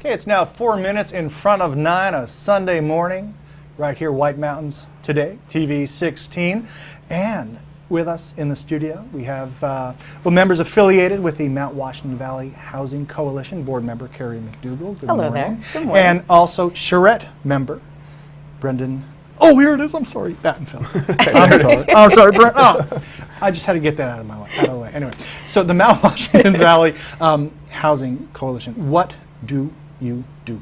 Okay, it's now 4 minutes in front of 9, a Sunday morning, right here, White Mountains Today, TV 16. And with us in the studio, we have members affiliated with the Mount Washington Valley Housing Coalition, board member Kerry MacDougal. Good Hello morning. there. Good morning. And also Charrette member Brendan. Oh, here it is. I'm sorry, Battenfelder. I'm sorry, Brent. Oh, I just had to get that out of the way. Anyway, so the Mount Washington Valley Housing Coalition. What do you do?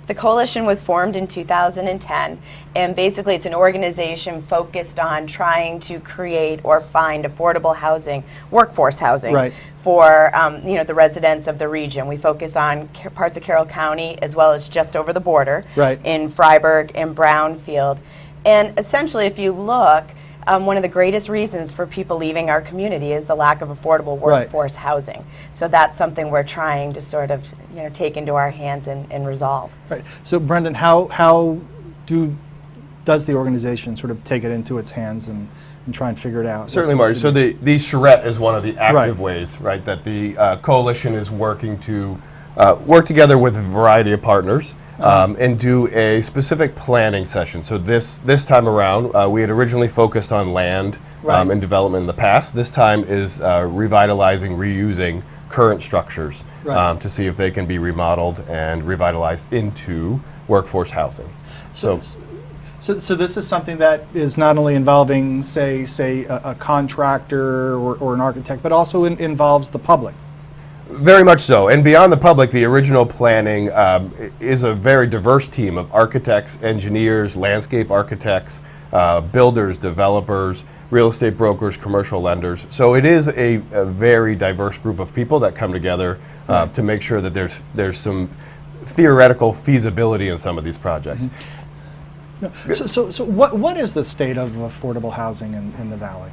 The coalition was formed in 2010, and basically it's an organization focused on trying to create or find affordable housing, workforce housing, right, for the residents of the region. We focus on parts of Carroll County as well as just over the border, right, in Freiburg and Brownfield. And essentially, if you look, one of the greatest reasons for people leaving our community is the lack of affordable workforce housing. So that's something we're trying to sort of take into our hands and resolve. Right. So Brendan, how does the organization sort of take it into its hands and try and figure it out? Certainly, Marty. So the Charrette is one of the active ways, right, that the coalition is working to work together with a variety of partners. And do a specific planning session. So this time around, we had originally focused on land and development in the past. This time is revitalizing, reusing current structures to see if they can be remodeled and revitalized into workforce housing. So this is something that is not only involving, say a contractor or an architect, but also involves the public. Very much so. And beyond the public, the original planning is a very diverse team of architects, engineers, landscape architects, builders, developers, real estate brokers, commercial lenders. So it is a very diverse group of people that come together to make sure that there's some theoretical feasibility in some of these projects. Mm-hmm. So what is the state of affordable housing in the Valley?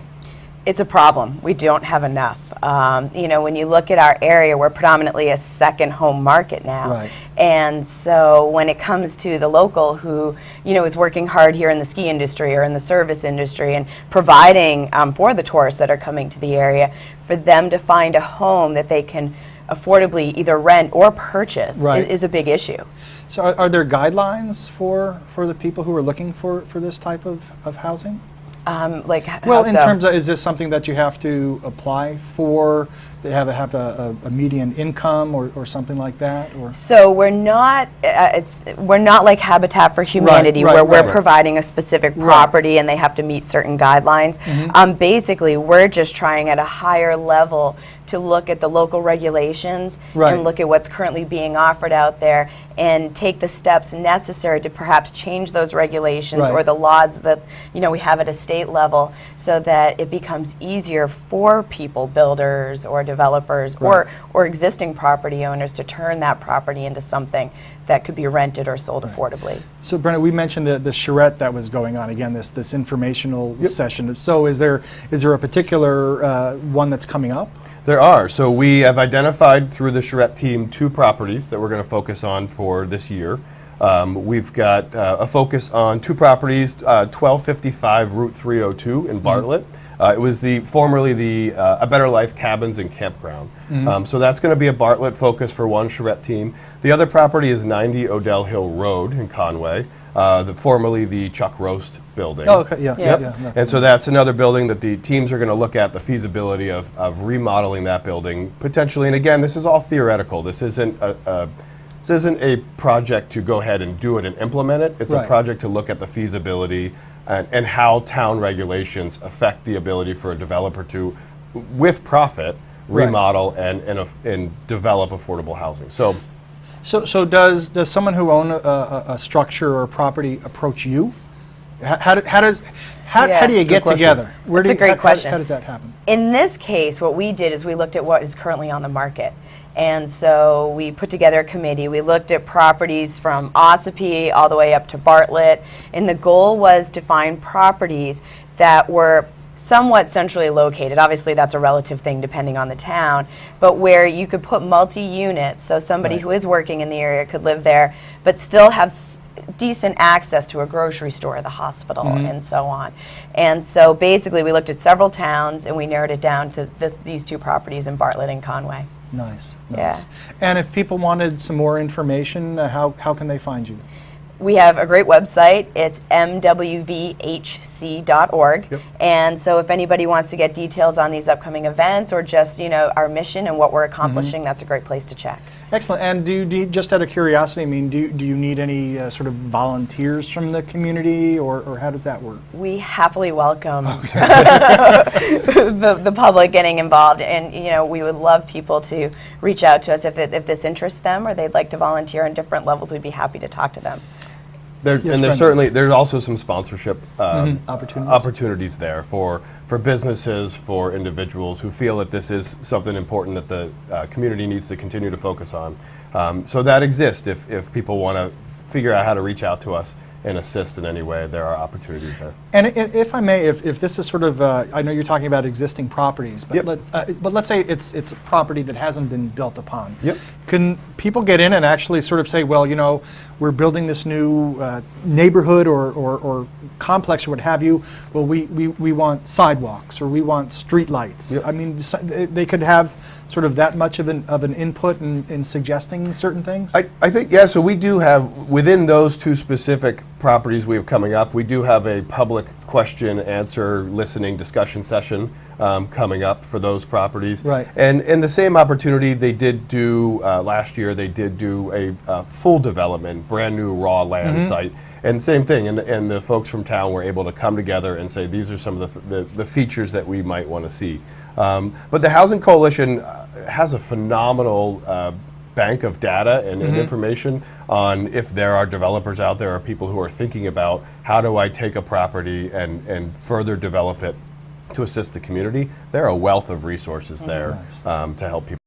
It's a problem. We don't have enough. When you look at our area, we're predominantly a second home market now. Right. And so when it comes to the local who, is working hard here in the ski industry or in the service industry and providing for the tourists that are coming to the area, for them to find a home that they can affordably either rent or purchase is a big issue. So are there guidelines for the people who are looking for this type of housing? Well, in terms of, is this something that you have to apply for? They have a median income or something like that? Or? So we're not like Habitat for Humanity where we're providing a specific property and they have to meet certain guidelines. Mm-hmm. Basically, we're just trying at a higher level to look at the local regulations and look at what's currently being offered out there and take the steps necessary to perhaps change those regulations or the laws that we have at a state level so that it becomes easier for people, builders or developers or existing property owners to turn that property into something that could be rented or sold affordably. So Brendan, we mentioned the charrette that was going on, again, this informational session. So is there a particular one that's coming up? There are. So we have identified through the Charrette team 2 properties that we're going to focus on for this year. We've got a focus on 2 properties, 1255 Route 302 in Bartlett. It was formerly the A Better Life Cabins and Campground. So that's going to be a Bartlett focus for one Charrette team. The other property is 90 Odell Hill Road in Conway, formerly the Chuck Roast building. Oh, okay, yeah. And so that's another building that the teams are going to look at the feasibility of remodeling that building potentially. And again, this is all theoretical. This isn't a project to go ahead and do it and implement it. It's a project to look at the feasibility and how town regulations affect the ability for a developer to, with profit, remodel and develop affordable housing. So does someone who owns a structure or a property approach you? How do you get together? That's a great question. How does that happen? In this case, what we did is we looked at what is currently on the market. And so we put together a committee. We looked at properties from Ossipee all the way up to Bartlett. And the goal was to find properties that were somewhat centrally located. Obviously, that's a relative thing depending on the town, but where you could put multi-units, so somebody who is working in the area could live there, but still have decent access to a grocery store, the hospital, and so on. And so basically, we looked at several towns, and we narrowed it down to these 2 properties in Bartlett and Conway. Nice. Yeah. Nice. And if people wanted some more information, how can they find you? We have a great website. It's MWVHC.org. Yep. And so if anybody wants to get details on these upcoming events or just, our mission and what we're accomplishing, that's a great place to check. Excellent. And do you, just out of curiosity, I mean, do you need any sort of volunteers from the community, or how does that work? We happily welcome the public getting involved, and we would love people to reach out to us if this interests them or they'd like to volunteer on different levels. We'd be happy to talk to them. There's also some sponsorship opportunities there for businesses, for individuals who feel that this is something important that the community needs to continue to focus on. So that exists. If people want to figure out how to reach out to us and assist in any way, there are opportunities there. And if I may, if this is sort of, I know you're talking about existing properties, but, Yep. but let's say it's a property that hasn't been built upon. Yep. Can people get in and actually sort of say, well, we're building this new neighborhood or complex or what have you, well, we want sidewalks or we want street lights. Yep. I mean, they could have sort of that much of an input in suggesting certain things? I think, yeah, so we do have, within those two specific properties we have coming up, we do have a public question, answer, listening, discussion session coming up for those properties. Right. And in the same opportunity, they did do, last year, they did do a full development, brand new raw land site. And same thing, and the folks from town were able to come together and say, these are some of the features that we might want to see. But the Housing Coalition has a phenomenal bank of data and information on if there are developers out there or people who are thinking about how do I take a property and further develop it to assist the community. There are a wealth of resources there to help people.